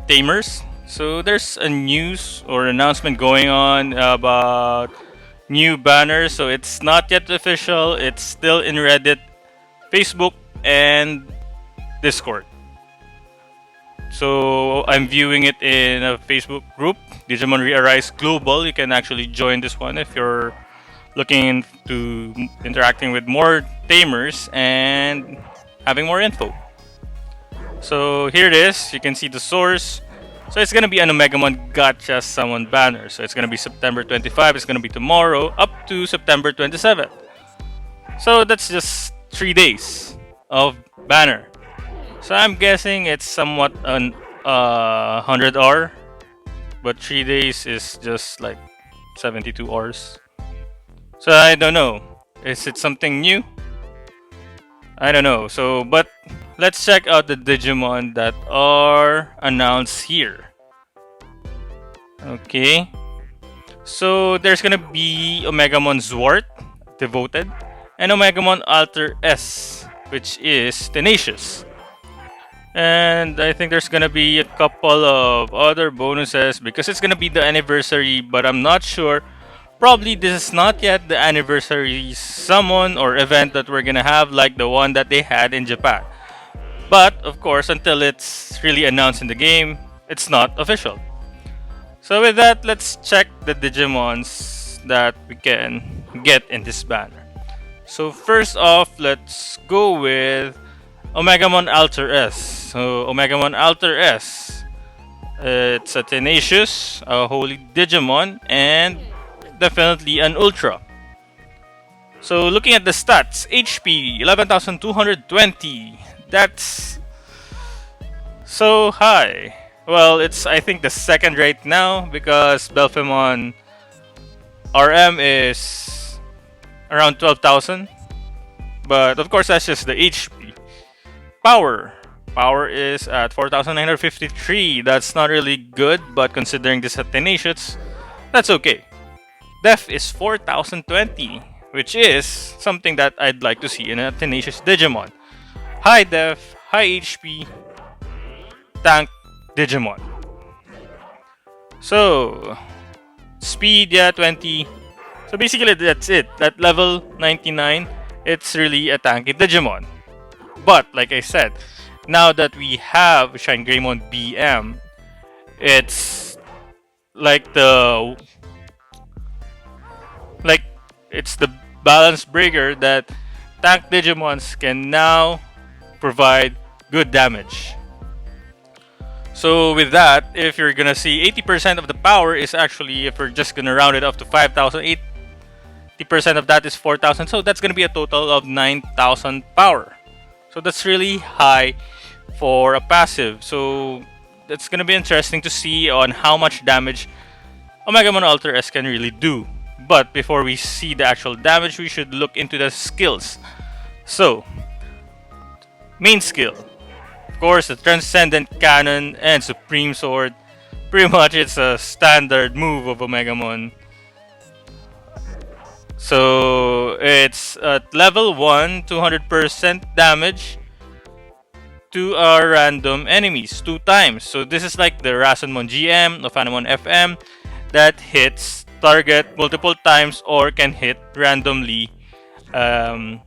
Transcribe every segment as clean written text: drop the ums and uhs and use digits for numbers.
tamers. So there's a news or announcement going on about new banners. So it's not yet official. It's still in Reddit, Facebook, and Discord. So I'm viewing it in a Facebook group, Digimon ReArise Global. You can actually join this one if you're looking to interacting with more tamers and having more info. So here it is. You can see the source. So it's gonna be an Omegamon Gotcha Summon banner. So it's gonna be September 25. It's gonna be tomorrow up to September 27th. So that's just 3 days of banner. So I'm guessing it's somewhat an 100 hour, but 3 days is just like 72 hours. So I don't know. Is it something new? I don't know. So, but let's check out the Digimon that are announced here. Okay. So there's gonna be Omegamon Zwart Devoted and Omegamon Alter-S, which is Tenacious. And I think there's gonna be a couple of other bonuses because it's gonna be the anniversary, but I'm not sure. Probably this is not yet the anniversary summon or event that we're gonna have like the one that they had in Japan. But of course, until it's really announced in the game, it's not official. So with that, let's check the Digimons that we can get in this banner. So first off, let's go with Omegamon Alter-S. So Omegamon Alter-S, it's a Tenacious, a Holy Digimon, and definitely an Ultra. So looking at the stats, HP 11,220. That's so high. Well, it's I think the second right now because Belphemon RM is around 12,000. But of course that's just the HP. Power. Power is at 4,953. That's not really good, but considering this is Tenacious, that's okay. Def is 4,020, which is something that I'd like to see in a Tenacious Digimon. High Def, high HP, tank Digimon. So, speed, yeah, 20. So basically that's it. At level 99, it's really a tanky Digimon. But like I said, now that we have Shine Greymon BM, it's like the like it's the balance breaker that tank Digimons can now provide good damage. So with that, if you're gonna see 80% of the power is actually, if we're just gonna round it up to 5,000, 80% of that is 4,000. So that's gonna be a total of 9,000 power. So that's really high for a passive. So that's gonna be interesting to see on how much damage Omegamon Alter-S can really do. But before we see the actual damage, we should look into the skills. So, main skill. Of course, the Transcendent Cannon and Supreme Sword. Pretty much it's a standard move of Omegamon. So, it's at level 1, 200% damage to our random enemies 2 times. So, this is like the Rasenmon GM, Ophanamon FM that hits target multiple times or can hit randomly 2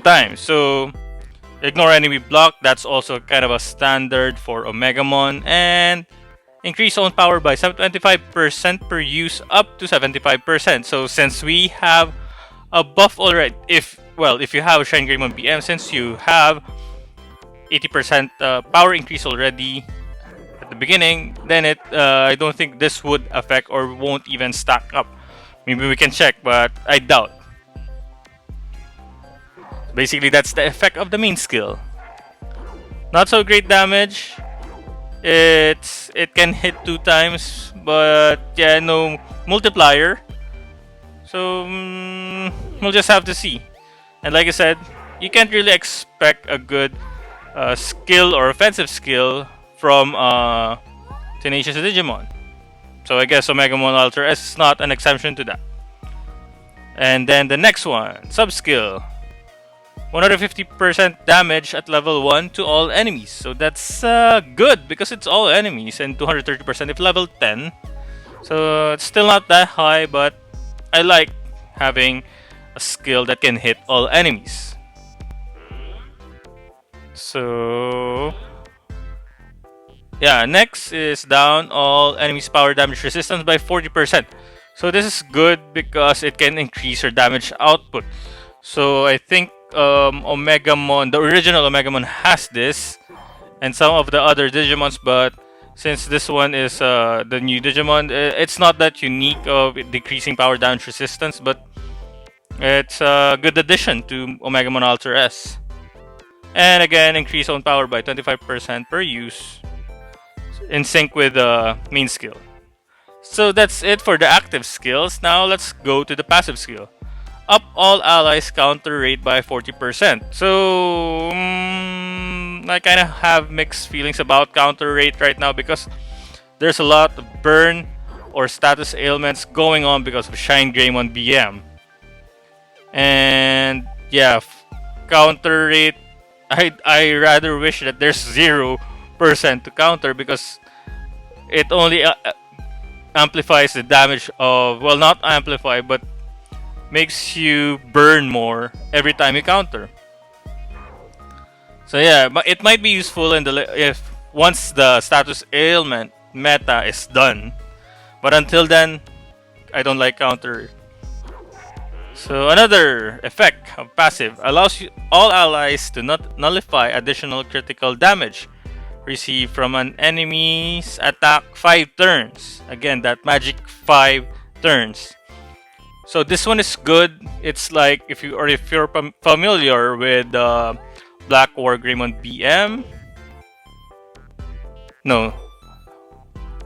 times. So ignore enemy block, that's also kind of a standard for Omegamon, and increase own power by 25% per use up to 75%. So since we have a buff already, if you have Shine Greymon BM, since you have 80% power increase already at the beginning, then I don't think this would affect or won't even stack up. Maybe we can check, but I doubt. Basically, that's the effect of the main skill. Not so great damage. It can hit 2 times, but yeah, no multiplier. So we'll just have to see. And like I said, you can't really expect a good skill or offensive skill from Tenacious Digimon. So I guess Omegamon Alter-S is not an exception to that. And then the next one, sub skill. 150% damage at level 1 to all enemies. So that's good because it's all enemies, and 230% if level 10. So it's still not that high, but I like having a skill that can hit all enemies. So yeah, next is down all enemies' power damage resistance by 40%. So this is good because it can increase your damage output. So I think Omegamon, the original Omegamon has this, and some of the other Digimons, but since this one is the new Digimon, it's not that unique of decreasing power damage resistance, but it's a good addition to Omegamon Alter-S. And again, increase own power by 25% per use, in sync with the main skill. So that's it for the active skills. Now let's go to the passive skill. Up all allies counter rate by 40%. So I kind of have mixed feelings about counter rate right now because there's a lot of burn or status ailments going on because of Shine Greymon BM. And yeah, counter rate, I rather wish that there's 0% to counter because it only amplifies the damage of, well, not amplify, but makes you burn more every time you counter. So yeah, but it might be useful in the if once the status ailment meta is done. But until then, I don't like counter. So another effect of passive allows all allies to not nullify additional critical damage received from an enemy's attack 5 turns. Again, that magic 5 turns. So this one is good. It's like if you're familiar with Black War Greymon BM. No,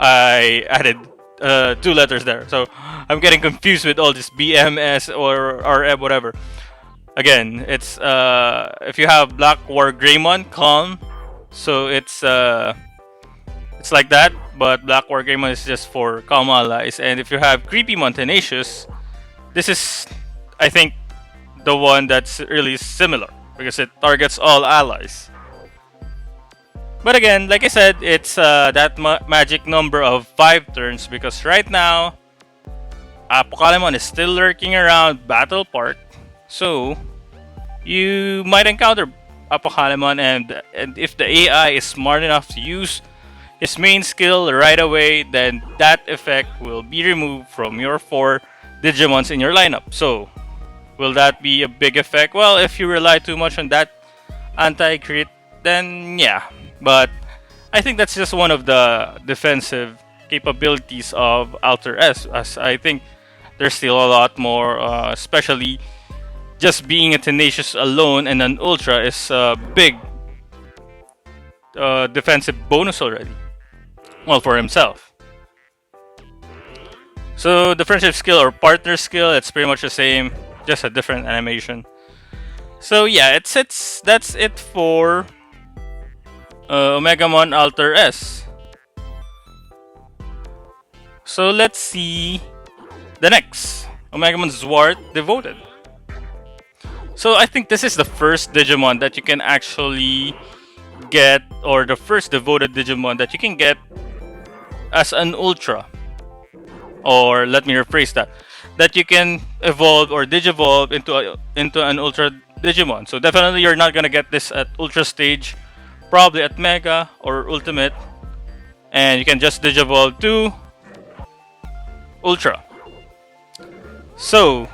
I added 2 letters there, so I'm getting confused with all this BMS or RM whatever. Again, it's if you have Black War Greymon Calm, so it's like that, but Black War Greymon is just for calm allies. And if you have Creepymon Tenacious, this is, I think, the one that's really similar because it targets all allies. But again, like I said, it's that magic number of 5 turns because right now, Apocalypse is still lurking around Battle Park. So, you might encounter Apocalypse, and if the AI is smart enough to use his main skill right away, then that effect will be removed from your 4 Digimons in your lineup. So, will that be a big effect? Well, if you rely too much on that anti-crit, then yeah. But I think that's just one of the defensive capabilities of Alter-S, as I think there's still a lot more, especially just being a Tenacious alone and an Ultra is a big defensive bonus already. Well, for himself. So the friendship skill or partner skill, it's pretty much the same, just a different animation. So yeah, that's it for Omegamon Alter-S. So let's see the next, Omegamon Zwart Devoted. So I think this is the first Digimon that you can actually get, or the first devoted Digimon that you can get as an Ultra. Or let me rephrase that you can evolve or digivolve into an Ultra Digimon. So definitely you're not gonna get this at Ultra stage, probably at Mega or Ultimate, and you can just digivolve to Ultra. So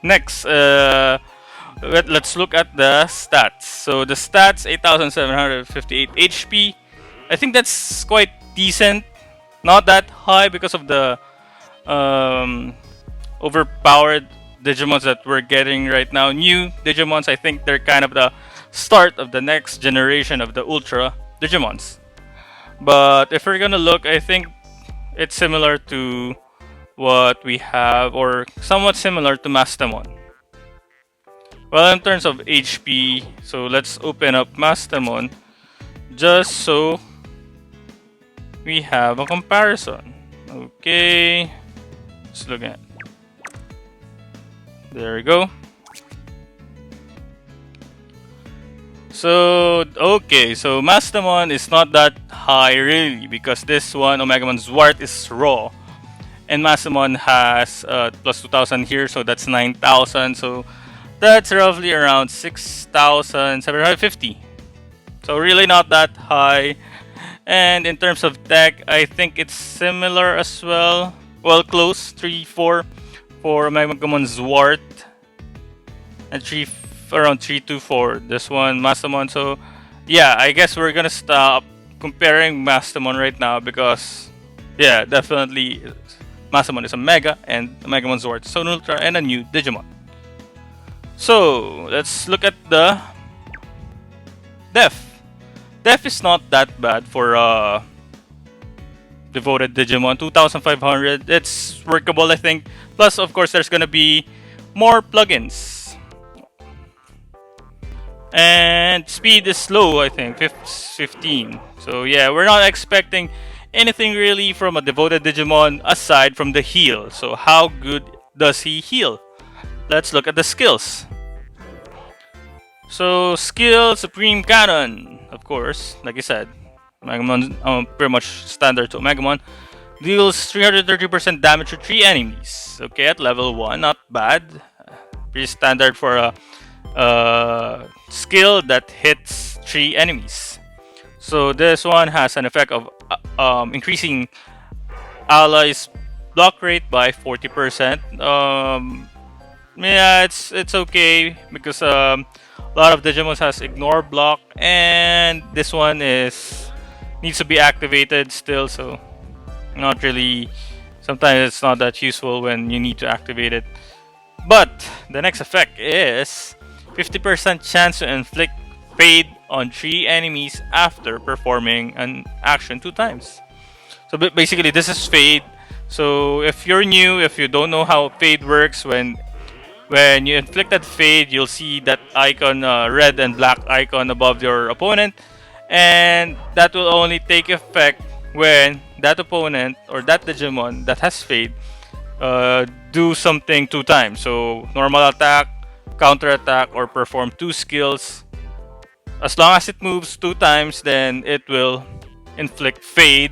next, let's look at the stats. So the stats, 8,758 HP. I think that's quite decent. Not that high because of the overpowered Digimons that we're getting right now. New Digimons, I think they're kind of the start of the next generation of the Ultra Digimons. But if we're gonna look, I think it's similar to what we have, or somewhat similar to Mastamon. Well, in terms of HP, so let's open up Mastamon just so we have a comparison. Okay, let's look at. There we go. So, okay, so Mastamon is not that high really because this one, Omegamon Zwart, is raw. And Mastamon has plus 2000 here, so that's 9000. So, that's roughly around 6750. So, really not that high. And in terms of tech, I think it's similar as well. Well, close, 3, 4 for Omegamon Zwart. And around 3 to 4 this one Mastamon. So yeah, I guess we're gonna stop comparing Mastamon right now because yeah, definitely Mastamon is a Mega and Omegamon Zwart is an Ultra and a new Digimon. So let's look at the Def. Def is not that bad for devoted Digimon, 2500. It's workable, I think. Plus, of course, there's gonna be more plugins. And speed is slow, I think, 15. So yeah, we're not expecting anything really from a devoted Digimon aside from the heal. So how good does he heal? Let's look at the skills. So skill Supreme Cannon, of course, like I said, Omegamon, pretty much standard to Omegamon. Deals 330% damage to 3 enemies. Okay, at level 1, not bad. Pretty standard for a skill that hits 3 enemies. So this one has an effect of increasing allies' block rate by 40%. Yeah, it's okay because a lot of Digimon has ignore block, and this one needs to be activated still. So not really. Sometimes it's not that useful when you need to activate it. But the next effect is 50% chance to inflict Fade on 3 enemies after performing an action 2 times. So basically this is Fade. So if you're new, if you don't know how Fade works, when you inflict that Fade, you'll see that icon, red and black icon above your opponent, and that will only take effect when that opponent or that Digimon that has Fade do something 2 times. So normal attack, counter attack, or perform 2 skills. As long as it moves 2 times, then it will inflict Fade,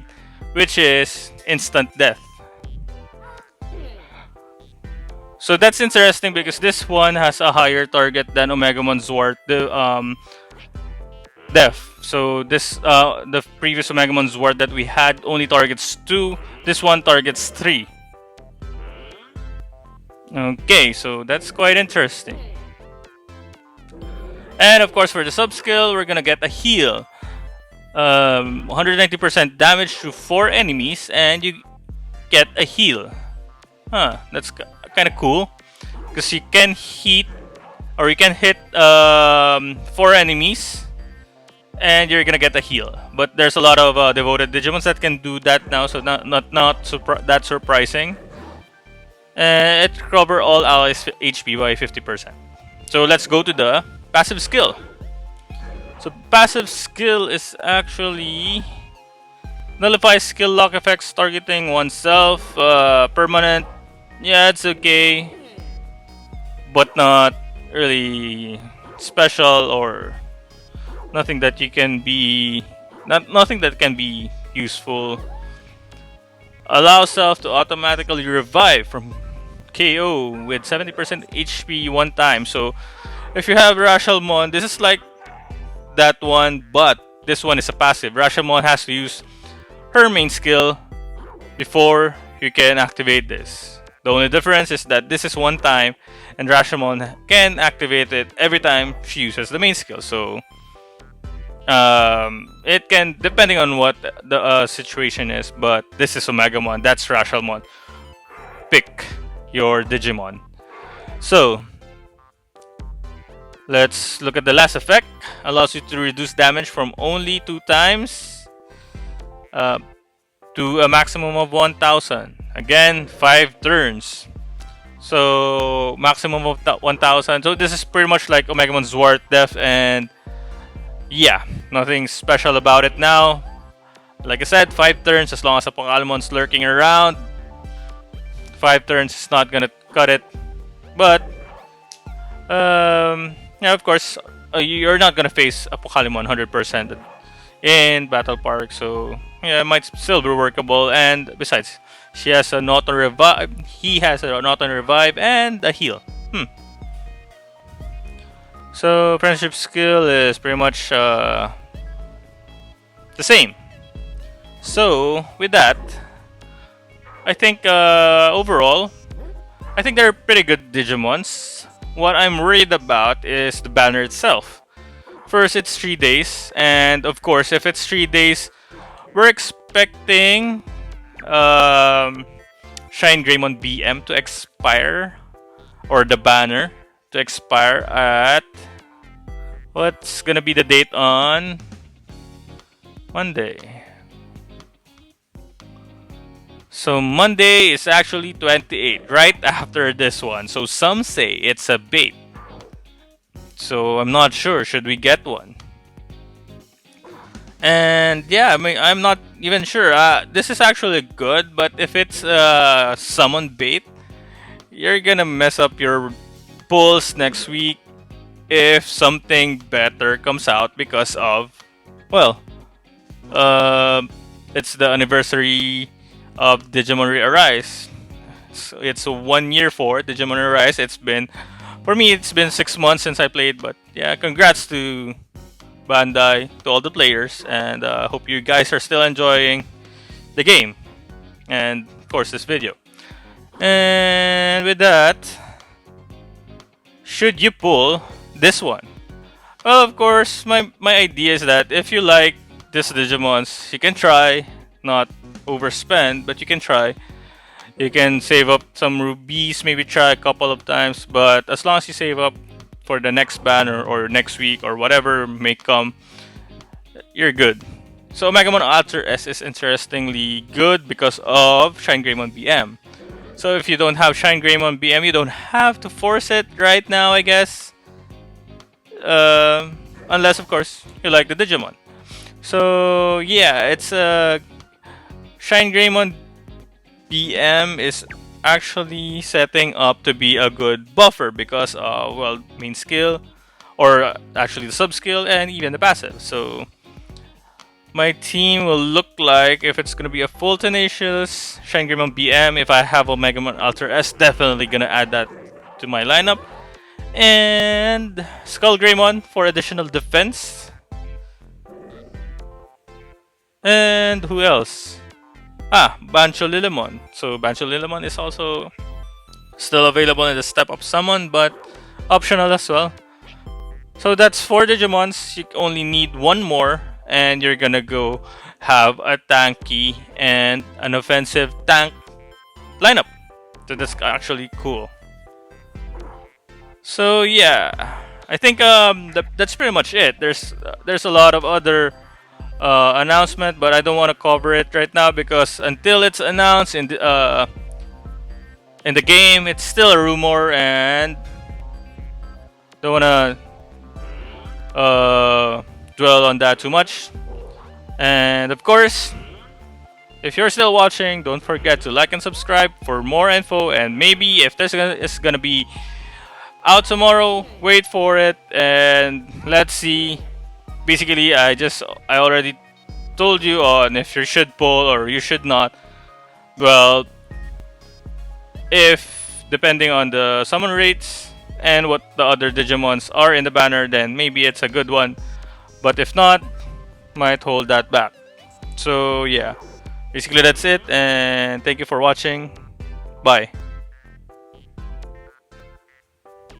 which is instant death. So that's interesting because this one has a higher target than Omegamon Zwart Def. So this the previous Omegamon Zwart that we had only targets 2. This one targets 3. Okay, so that's quite interesting. And of course, for the sub skill, we're gonna get a heal. 190% damage to 4 enemies, and you get a heal. Huh, that's kind of cool. Because you can hit 4 enemies, and you're gonna get a heal. But there's a lot of devoted Digimons that can do that now, so not that surprising. It covers all allies' HP by 50%. So let's go to the passive skill. So passive skill is actually nullifies skill lock effects targeting oneself. Permanent. Yeah, it's okay, but not really special or nothing that can be useful. Allow self to automatically revive from KO with 70% HP 1 time. So if you have Rashomon, this is like that one, but this one is a passive. Rashomon has to use her main skill before you can activate this. The only difference is that this is 1 time, and Rashomon can activate it every time she uses the main skill. So it can, depending on what the situation is, but this is Omegamon, that's Rashomon. Pick your Digimon. So let's look at the last effect. Allows you to reduce damage from only 2 times to a maximum of 1000. Again, 5 turns. So maximum of 1000. So this is pretty much like Omegamon Zwart Def, and yeah, nothing special about it now. Like I said, 5 turns as long as a Pokemon lurking around. 5 turns is not gonna cut it. But yeah, of course, you're not gonna face Apocalypse 100% in Battle Park, so yeah, it might still be workable. And besides, she has an auto revive. He has an auto revive and a heal. So friendship skill is pretty much the same. So with that, I think overall, I think they're pretty good Digimons. What I'm worried about is the banner itself. First, it's 3 days, and of course, if it's 3 days, we're expecting Shine Greymon BM to expire, or the banner to expire at what's gonna be the date on Monday. So Monday is actually 28, right after this one. So some say it's a bait. So I'm not sure. Should we get one? And yeah, I mean, I'm not even sure. This is actually good, but if it's summon bait, you're gonna mess up your pulls next week if something better comes out because of, well, it's the anniversary of Digimon ReArise. So it's a 1 year for Digimon ReArise. For me, it's been 6 months since I played, but yeah, congrats to Bandai, to all the players, and hope you guys are still enjoying the game, and of course this video. And with that, should you pull this one? Well, of course, my idea is that if you like this Digimons, you can try, not overspend, but you can try. You can save up some rubies, maybe try a couple of times, but as long as you save up for the next banner or next week or whatever may come, you're good. So Omegamon Alter-S is interestingly good because of Shine Greymon BM. So if you don't have Shine Greymon BM, you don't have to force it right now, I guess. Unless, of course, you like the Digimon. So yeah, it's Shine Greymon BM is actually setting up to be a good buffer because well, main skill, or actually the sub skill, and even the passive. So my team will look like, if it's gonna be a full Tenacious Shine Greymon BM, if I have Omegamon Alter-S, definitely gonna add that to my lineup. And Skull Greymon for additional defense. And who else? Bancho Lilimon. So Bancho Lilimon is also still available in the step up summon, but optional as well. So that's 4 Digimons. You only need one more, and you're gonna go have a tanky and an offensive tank lineup. So that's actually cool. So yeah, I think that's pretty much it. There's a lot of other announcement, but I don't want to cover it right now because until it's announced in the game, it's still a rumor, and don't want to dwell on that too much. And of course, if you're still watching, don't forget to like and subscribe for more info. And maybe if this is gonna be out tomorrow, wait for it and let's see. Basically, I already told you on if you should pull or you should not. Well, if depending on the summon rates and what the other Digimons are in the banner, then maybe it's a good one. But if not, might hold that back. So yeah, basically that's it, and thank you for watching. Bye.